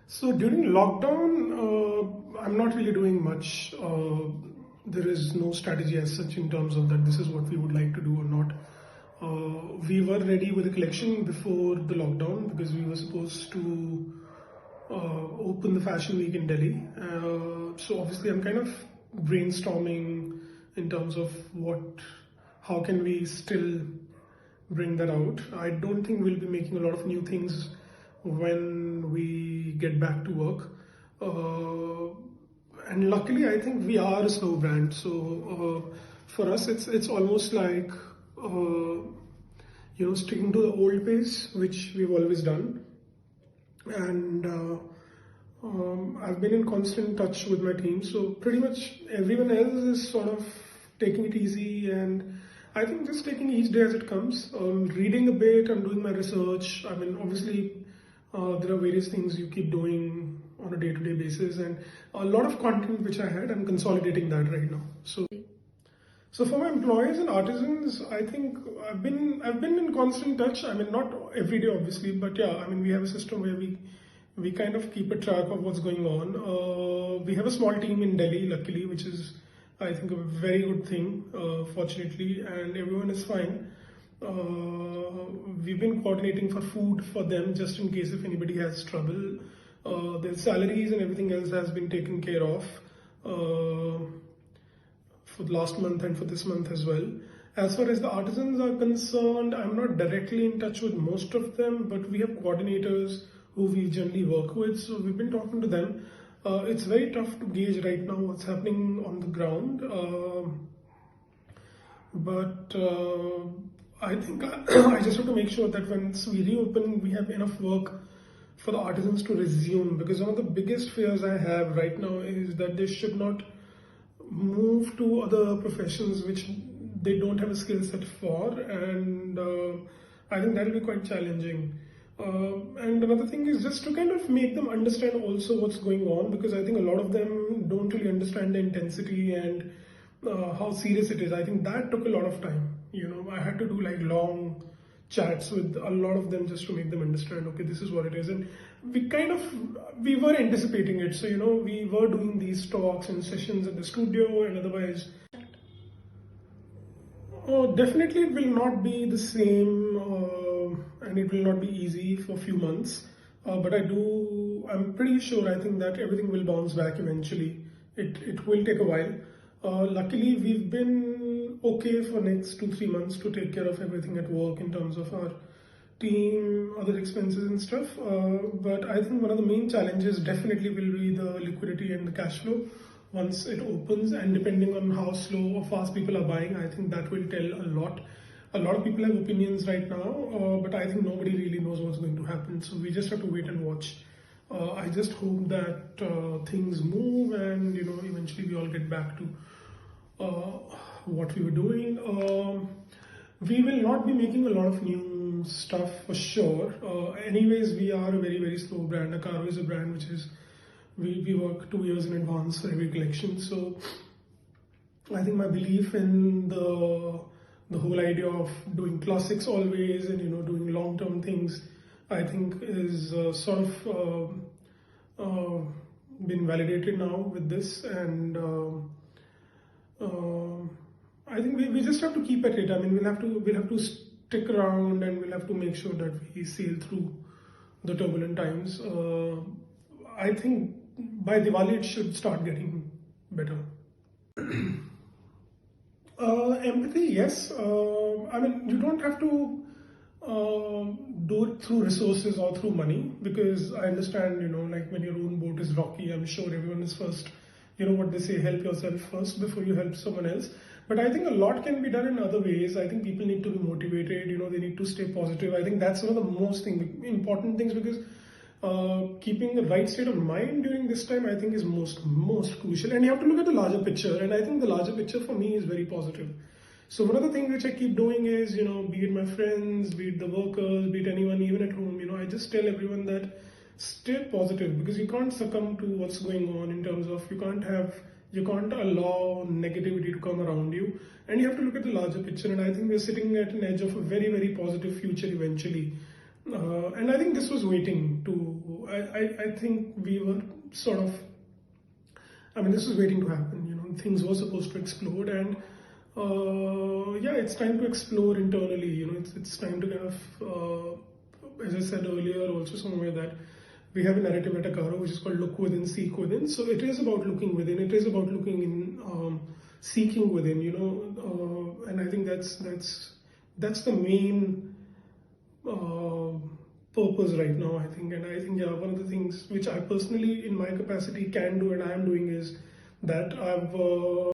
So during lockdown, I'm not really doing much. There is no strategy as such in terms of that this is what we would like to do or not. We were ready with the collection before the lockdown because we were supposed to open the fashion week in Delhi. So obviously I'm kind of brainstorming in terms of how can we still bring that out. I don't think we'll be making a lot of new things when we get back to work. And luckily, I think we are a slow brand. So for us, it's almost like sticking to the old pace, which we've always done. And I've been in constant touch with my team. So pretty much everyone else is sort of taking it easy, and I think just taking each day as it comes. Reading a bit, I'm doing my research. I mean, obviously, there are various things you keep doing on a day-to-day basis, and a lot of content which I had, I'm consolidating that right now. So for my employees and artisans, I think I've been in constant touch. I mean, not every day, obviously, but yeah, I mean, we have a system where we kind of keep a track of what's going on. We have a small team in Delhi, luckily, which is, I think, a very good thing, fortunately, and everyone is fine. We've been coordinating for food for them just in case if anybody has trouble. Their salaries and everything else has been taken care of for the last month and for this month as well. As far as the artisans are concerned, I'm not directly in touch with most of them, but we have coordinators who we generally work with, so we've been talking to them. It's very tough to gauge right now what's happening on the ground, but I think I just have to make sure that once we reopen, we have enough work for the artisans to resume, because one of the biggest fears I have right now is that they should not move to other professions which they don't have a skill set for, and I think that will be quite challenging. And another thing is just to kind of make them understand also what's going on, because I think a lot of them don't really understand the intensity and how serious it is. I think that took a lot of time. I had to do like long chats with a lot of them just to make them understand, okay, this is what it is. And we were anticipating it. So, we were doing these talks and sessions at the studio, and otherwise, definitely it will not be the same, and it will not be easy for a few months. But I'm pretty sure, I think that everything will bounce back eventually. It will take a while. Luckily, we've been okay for next 2-3 months to take care of everything at work in terms of our team, other expenses and stuff. But I think one of the main challenges definitely will be the liquidity and the cash flow once it opens, and depending on how slow or fast people are buying, I think that will tell a lot. A lot of people have opinions right now, but I think nobody really knows what's going to happen. So we just have to wait and watch. I just hope that things move, and eventually we all get back to what we were doing. We will not be making a lot of new stuff for sure. Anyways, we are a very, very slow brand. Akaro is a brand which is, we work 2 years in advance for every collection. So I think my belief in the whole idea of doing classics always and doing long-term things, I think is sort of been validated now with this, and I think we just have to keep at it. I mean, we'll have to stick around, and we'll have to make sure that we sail through the turbulent times. I think by Diwali it should start getting better. Empathy, yes. I mean, you don't have to do it through resources or through money, because I understand, like when your own boat is rocky, I'm sure everyone is first, what they say, help yourself first before you help someone else. But I think a lot can be done in other ways. I think people need to be motivated, they need to stay positive. I think that's one of the most important things, because keeping the right state of mind during this time, I think, is most crucial. And you have to look at the larger picture, and I think the larger picture for me is very positive. So one of the things which I keep doing is, be it my friends, be it the workers, be it anyone, even at home, I just tell everyone that stay positive, because you can't succumb to what's going on in terms of you can't allow negativity to come around you, and you have to look at the larger picture. And I think we're sitting at an edge of a very, very positive future eventually. And I think this was waiting to, I think we were sort of, I mean, this was waiting to happen, you know, things were supposed to explode, and yeah, it's time to explore internally, you know, it's time to kind of, as I said earlier, also somewhere that we have a narrative at Akaro which is called Look Within, Seek Within. So it is about looking within, it is about looking in, seeking within, you know, and I think that's the main purpose right now, I think. And I think, yeah, one of the things which I personally, in my capacity, can do and I am doing is that I've